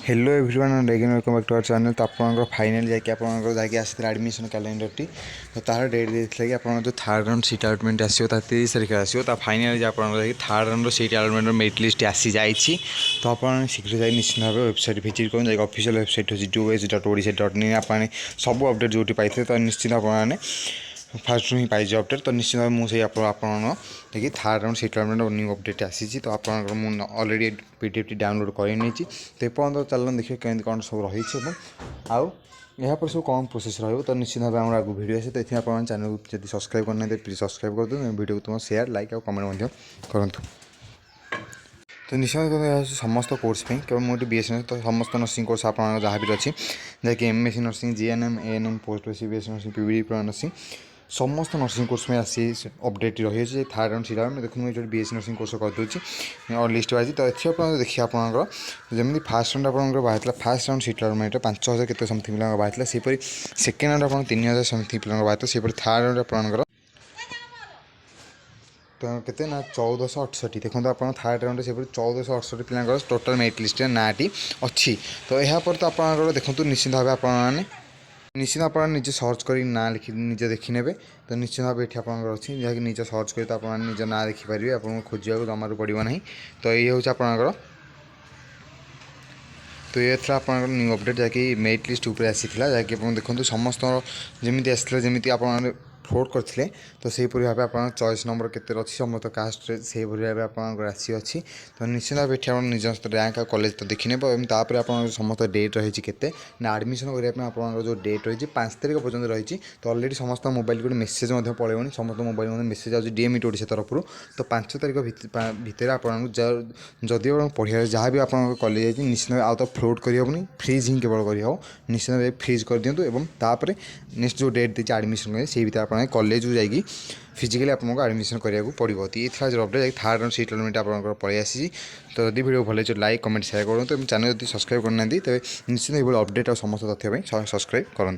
Hello everyone and again welcome back to our channel. तो आप final जाकि आसता एडमिशन कैलेंडर टी तो तार डेट देते कि आप जो थर्ड राउंड सीट अलटमेंट आसो 30 तारीख आसो तो फाइनाल आप third round seat allotment merit list आसी जाइए। तो आप शीघ्र जाए निश्चित भाव वेबसाइट भिजिट कर ऑफिशियल वेबसाइट अच्छी jues.odisha.in आप सब अपडेट जो पाई तो निश्चित आपने फास्ट ही पाइज अपडेट। तो निश्चित भाव मुझे देखिए third round seat allotment new update आसी तो आप अलरेडी पीडीएफ डाउनलोड कर तो एपर्तन चलन देखिए केमती कौन सब रही आउ यहाँ सब कौन प्रोसेस रही। निश्चित भाव आगे आगे भिडियो आसे तो ये आप चैनल को जब सब्सक्राइब करना प्लीज सब्सक्राइब कर दो वीडियो को तुम शेयर लाइक और कमेंट करूँ। तो निश्चित समस्त कोर्स केवल मुझे बीएसएनएस तो समस्त नर्सिंग कोर्स आप जहाँ भी अच्छी जैक MSc nursing GNM ANM post BSc nursing PB nursing समस्त नर्सिंग कोर्स में आसी अपडेट रही है थर्ड राउंड सीट में देखो मुझे बीएससी नर्सिंग कोर्स करदे और लिस्ट वाइज। तो ये आप देखिए आपंकर जमी फास्ट राउंड आप बाहर फास्ट राउंड सीट अलटमेंट 5000 के समथिंग पिला बाहर सेपरी सेकेंड राउंड आप 3000 समथिंग पिला बाहर सेपरी थर्ड राउंड आपंकर तो केते ना 1468 देखो आप थर्ड राउंड से 1468 पिला टोटाल मेरिट लिस्ट नाटी अच्छी। तो यहाँ पर तो आप देखो निश्चित भाव आपने निश्चित आप निजे सर्च कर ना लिखि निजे देखने तो निश्चित भाव ये आपंकर अच्छी जहाँकि निजे सर्च कर तो आप निज ना देखिपारे आपको खोजा जमार पड़ो ना। तो ये हूँ आपंकर तो ये था आप न्यू अपडेट जहाँकि मेरिट लिस्ट उपर आसी जहाँकि देखो समस्त जमी आसला जमी आप फ्लोट करते तो सेहीपरि भाव आप चॉइस नंबर के अच्छी समस्त कास्ट से भाव आप राशि अच्छी। तो निश्चित भाव ये निज रैंक कॉलेज तो देखने तापर आप समस्त डेट रही है ना एडमिशन करने आप जो डेट रही 5 तारीख पर्यटन रही। तो अलरेडी समस्त मोबाइल को मेसेज पड़े समस्त मोबाइल मेसेज आज डीएमइट ओडिशा तरफ तो 5 तारीख भितर आपको जदि पढ़िया जहाँ भी आप कॉलेज निश्चित भाव आउ तो फ्लोट करहबनी फ्रीज ही केवल करहब निश्चित भाव फ्रीज कर दिंतु एवं तापर नेक्स्ट जो डेट देती एडमिशन करें से भितर आप कॉलेज जाकि फिजिकली आपको एडमिशन कराया पड़ो। तो ये था जो अपडेट थर्ड राउंड सीट अलटमेंट आप पलि आसी। तो यदि वीडियो भल लाइक कमेंट शेयर करूँ चैनल जब सब्सक्राइब करना तेज निश्चित ये अपडेट और समस्त तथ्य सब्सक्राइब करूँ।